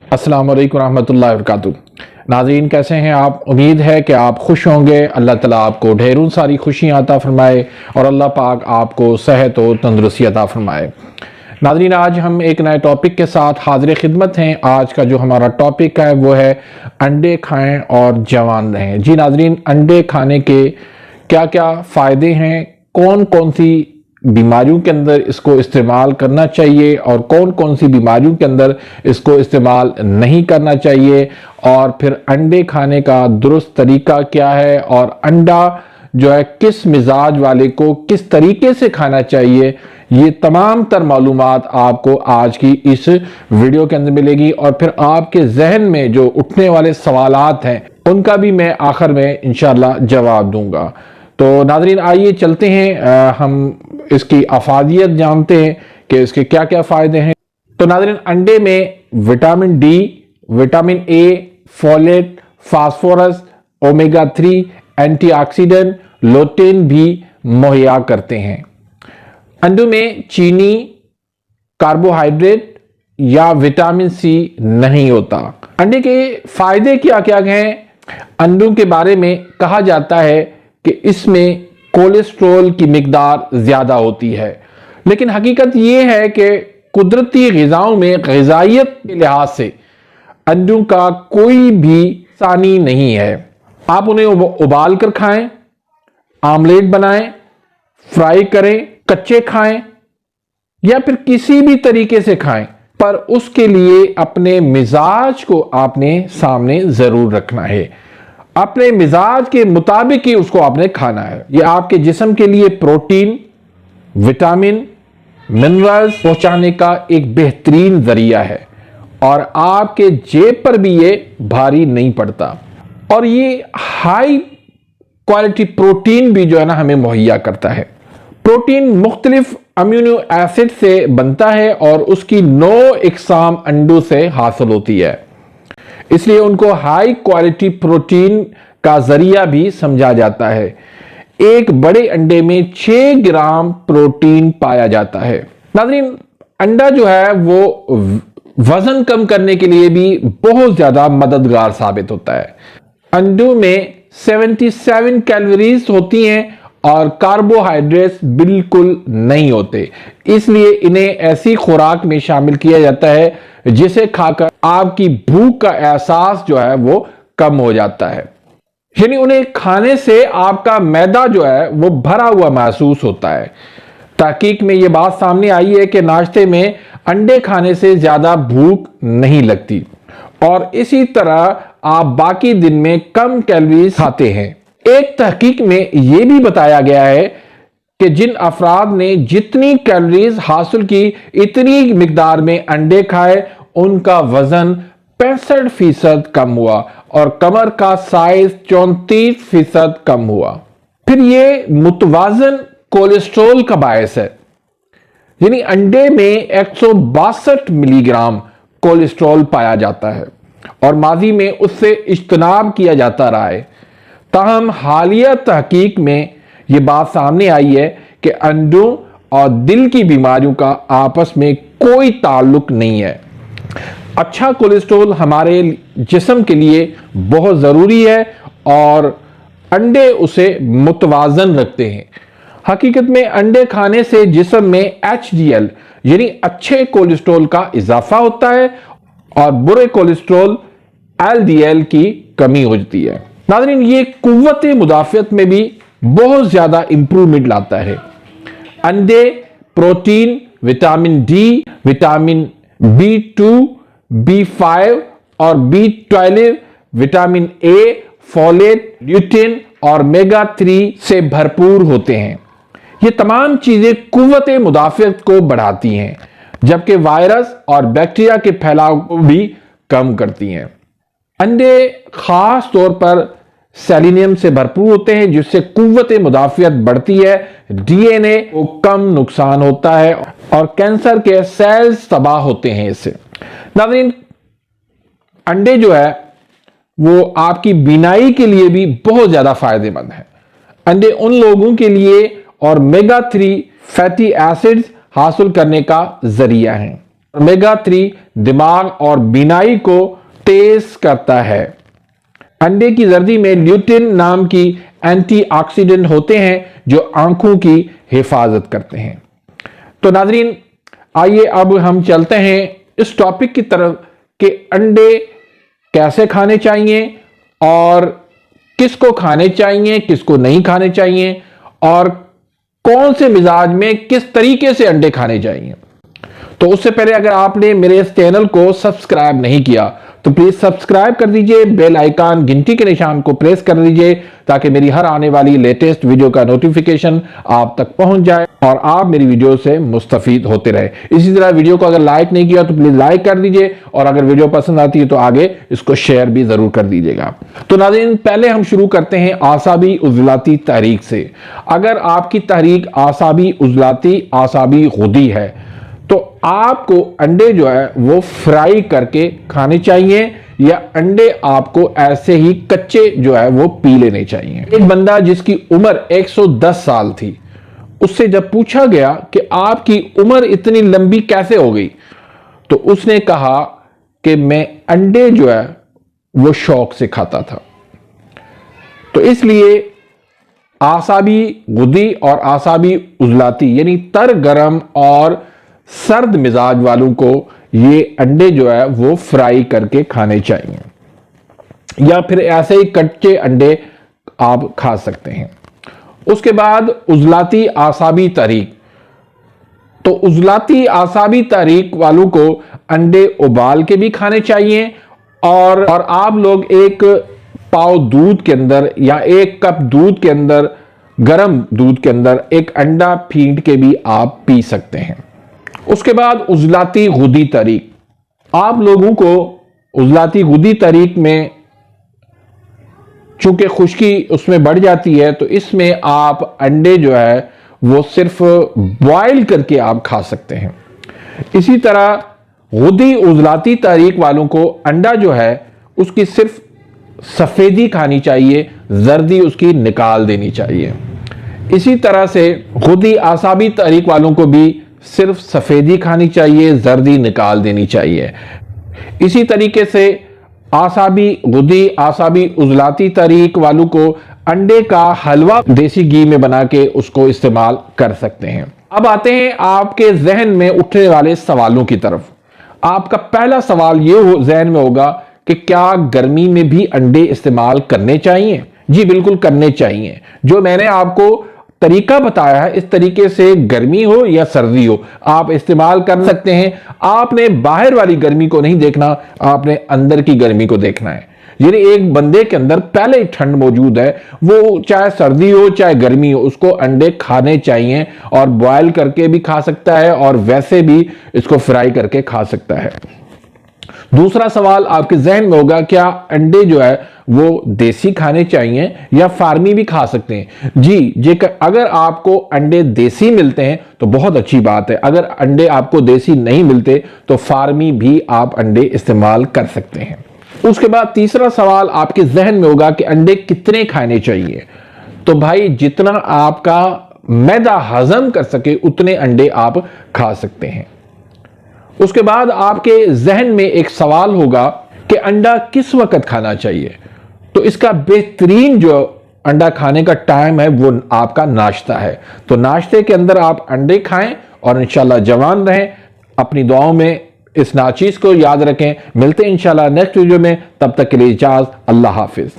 अस्सलाम वालेकुम रहमतुल्लाहि व बरकातुहू। नाज़रीन, कैसे हैं आप? उम्मीद है कि आप खुश होंगे। अल्लाह ताला आपको ढेरों सारी खुशियाँ अता फरमाए और अल्लाह पाक आपको सेहत और तंदुरुस्ती अता फरमाए। नाज़रीन, आज हम एक नए टॉपिक के साथ हाज़िर खिदमत हैं। आज का जो हमारा टॉपिक है वो है अंडे खाएं और जवान रहें। जी नाज़रीन, अंडे खाने के क्या क्या फ़ायदे हैं, कौन कौन सी बीमारियों के अंदर इसको इस्तेमाल करना चाहिए और कौन कौन सी बीमारियों के अंदर इसको इस्तेमाल नहीं करना चाहिए, और फिर अंडे खाने का दुरुस्त तरीका क्या है और अंडा जो है किस मिजाज वाले को किस तरीके से खाना चाहिए, ये तमाम तर मालूमात आपको आज की इस वीडियो के अंदर मिलेगी। और फिर आपके जहन में जो उठने वाले सवालात हैं उनका भी मैं आखिर में इंशाअल्लाह जवाब दूंगा। तो नाज़रीन, आइए चलते हैं, हम इसकी अफादियत जानते हैं कि इसके क्या क्या फ़ायदे हैं। तो नाज़रीन, अंडे में vitamin D, vitamin A, folate, phosphorus, omega 3, antioxidant, lutein भी मुहैया करते हैं। अंडों में चीनी, कार्बोहाइड्रेट या विटामिन सी नहीं होता। अंडे के फायदे क्या क्या हैं? अंडों के बारे में कहा जाता है कि इसमें कोलेस्ट्रॉल की मिकदार ज्यादा होती है, लेकिन हकीकत यह है कि कुदरती ग़िज़ाओं में ग़िज़ाइयत के लिहाज से अंडों का कोई भी सानी नहीं है। आप उन्हें उबाल कर खाएं, आमलेट बनाएं, फ्राई करें, कच्चे खाएं या फिर किसी भी तरीके से खाएं, पर उसके लिए अपने मिजाज को आपने सामने जरूर रखना है। अपने मिजाज के मुताबिक ही उसको आपने खाना है। यह आपके जिस्म के लिए प्रोटीन, विटामिन, मिनरल्स पहुंचाने का एक बेहतरीन जरिया है और आपके जेब पर भी ये भारी नहीं पड़ता। और ये हाई क्वालिटी प्रोटीन भी जो है ना हमें मुहैया करता है। प्रोटीन मुख्तलिफ अमीनो एसिड से बनता है और उसकी 9 इकसाम अंडों से हासिल होती है, इसलिए उनको हाई क्वालिटी प्रोटीन का जरिया भी समझा जाता है। एक बड़े अंडे में 6 ग्राम प्रोटीन पाया जाता है। नाज़रीन, अंडा जो है वो वजन कम करने के लिए भी बहुत ज्यादा मददगार साबित होता है। अंडों में 77 कैलोरीज होती हैं और कार्बोहाइड्रेट्स बिल्कुल नहीं होते, इसलिए इन्हें ऐसी खुराक में शामिल किया जाता है जिसे खाकर आपकी भूख का एहसास जो है वो कम हो जाता है। यानी उन्हें खाने से आपका मैदा जो है वो भरा हुआ महसूस होता है। तहकीक में ये बात सामने आई है कि नाश्ते में अंडे खाने से ज्यादा भूख नहीं लगती और इसी तरह आप बाकी दिन में कम कैलोरीज खाते हैं। एक तहकीक में यह भी बताया गया है कि जिन अफराद ने जितनी कैलोरीज हासिल की इतनी मिकदार में अंडे खाए, उनका वजन 65% कम हुआ और कमर का साइज 34% कम हुआ। फिर ये मुतवाजन कोलेस्ट्रॉल का बायस है। यानी अंडे में 162 मिलीग्राम कोलेस्ट्रॉल पाया जाता है और माजी में उससे इज्तनाब किया जाता रहा है। ताहम हालिया तहकीक में यह बात सामने आई है कि अंडों और दिल की बीमारियों का आपस में कोई ताल्लुक नहीं है। अच्छा कोलेस्ट्रॉल हमारे जिस्म के लिए बहुत ज़रूरी है और अंडे उसे मुतवाजन रखते हैं। हकीकत में अंडे खाने से जिस्म में HDL यानी अच्छे कोलेस्ट्रॉल का इजाफा होता है और बुरे कोलेस्ट्रॉल LDL की कमी होती है। नाज़रीन, ये कुव्वत मुदाफ़ियत में भी बहुत ज़्यादा इंप्रूवमेंट लाता है। अंडे protein, vitamin D, vitamin B2, B5 और B12, vitamin A, folate, lutein और ओमेगा 3 से भरपूर होते हैं। ये तमाम चीजें कुव्वत मुदाफ़ियत को बढ़ाती हैं, जबकि वायरस और बैक्टीरिया के फैलाव को भी कम करती हैं। अंडे खास तौर पर सेलेनियम से भरपूर होते हैं, जिससे कुव्वत मुदाफ़ियत बढ़ती है, DNA को कम नुकसान होता है और कैंसर के सेल्स तबाह होते हैं इससे। नाज़रीन, अंडे जो है वो आपकी बीनाई के लिए भी बहुत ज्यादा फायदेमंद है। अंडे उन लोगों के लिए और ओमेगा 3 फैटी एसिड्स हासिल करने का जरिया है। ओमेगा 3 दिमाग और बीनाई को तेज करता है। अंडे की जर्दी में ल्यूटिन नाम की एंटीऑक्सीडेंट होते हैं जो आंखों की हिफाजत करते हैं। तो नाजरीन, आइए अब हम चलते हैं इस टॉपिक की तरफ कि अंडे कैसे खाने चाहिए और किसको खाने चाहिए, किसको नहीं खाने चाहिए, और कौन से मिजाज में किस तरीके से अंडे खाने चाहिए। तो उससे पहले अगर आपने मेरे इस चैनल को सब्सक्राइब नहीं किया तो प्लीज सब्सक्राइब कर दीजिए, बेल आइकन घंटी के निशान को प्रेस कर दीजिए ताकि मेरी हर आने वाली लेटेस्ट वीडियो का नोटिफिकेशन आप तक पहुंच जाए और आप मेरी वीडियो से मुस्तफीद होते रहे। इसी तरह वीडियो को अगर लाइक नहीं किया तो प्लीज लाइक कर दीजिए और अगर वीडियो पसंद आती है तो आगे इसको शेयर भी जरूर कर दीजिएगा। तो नाज़रीन, पहले हम शुरू करते हैं आसाबी उजलाती तहरीक से। अगर आपकी तहरीक आसाबी उजलाती आसाबी गुदी है तो आपको अंडे जो है वो फ्राई करके खाने चाहिए या अंडे आपको ऐसे ही कच्चे जो है वो पी लेने चाहिए। एक बंदा जिसकी उम्र 110 साल थी, उससे जब पूछा गया कि आपकी उम्र इतनी लंबी कैसे हो गई, तो उसने कहा कि मैं अंडे जो है वो शौक से खाता था। तो इसलिए आसाबी गुदी और आसाबी उजलाती यानी तर गरम और सर्द मिजाज वालों को ये अंडे जो है वो फ्राई करके खाने चाहिए या फिर ऐसे ही कच्चे अंडे आप खा सकते हैं। उसके बाद उजलाती आसाबी तहरीक। तो उजलाती आसाबी तहरीक वालों को अंडे उबाल के भी खाने चाहिए और आप लोग एक पाव दूध के अंदर या एक कप दूध के अंदर, गर्म दूध के अंदर एक अंडा फींट के भी आप पी सकते हैं। उसके बाद उजलाती गुदी तहरीक। आप लोगों को उजलाती गुदी तहरीक में चूंकि खुश्की उसमें बढ़ जाती है तो इसमें आप अंडे जो है वो सिर्फ बॉयल करके आप खा सकते हैं। इसी तरह गुदी उजलाती तहरीक वालों को अंडा जो है उसकी सिर्फ सफेदी खानी चाहिए, जर्दी उसकी निकाल देनी चाहिए। इसी तरह से गुदी आसाबी तहरीक वालों को भी सिर्फ सफेदी खानी चाहिए, जर्दी निकाल देनी चाहिए। इसी तरीके से आसाबी गुदी आसाबी उजलाती तहरीक वालों को अंडे का हलवा देसी घी में बना के उसको इस्तेमाल कर सकते हैं। अब आते हैं आपके जहन में उठने वाले सवालों की तरफ। आपका पहला सवाल ये जहन में होगा कि क्या गर्मी में भी अंडे इस्तेमाल करने चाहिए? जी बिल्कुल करने चाहिए। जो मैंने आपको तरीका बताया है इस तरीके से गर्मी हो या सर्दी हो आप इस्तेमाल कर सकते हैं। आपने बाहर वाली गर्मी को नहीं देखना, आपने अंदर की गर्मी को देखना है। यानी एक बंदे के अंदर पहले ही ठंड मौजूद है, वो चाहे सर्दी हो चाहे गर्मी हो उसको अंडे खाने चाहिए और बॉयल करके भी खा सकता है और वैसे भी इसको फ्राई करके खा सकता है। दूसरा सवाल आपके जहन में होगा, क्या अंडे जो है वो देसी खाने चाहिए या फार्मी भी खा सकते हैं? जी, अगर आपको अंडे देसी मिलते हैं तो बहुत अच्छी बात है। अगर अंडे आपको देसी नहीं मिलते तो फार्मी भी आप अंडे इस्तेमाल कर सकते हैं। उसके बाद तीसरा सवाल आपके जहन में होगा कि अंडे कितने खाने चाहिए? तो भाई जितना आपका मैदा हजम कर सके उतने अंडे आप खा सकते हैं। उसके बाद आपके जहन में एक सवाल होगा कि अंडा किस वक्त खाना चाहिए? तो इसका बेहतरीन जो अंडा खाने का टाइम है वो आपका नाश्ता है। तो नाश्ते के अंदर आप अंडे खाएं और इंशाल्लाह जवान रहें। अपनी दुआओं में इस नाचीज को याद रखें। मिलते हैं इंशाल्लाह नेक्स्ट वीडियो में, तब तक के लिए इजाज़त, अल्लाह हाफिज।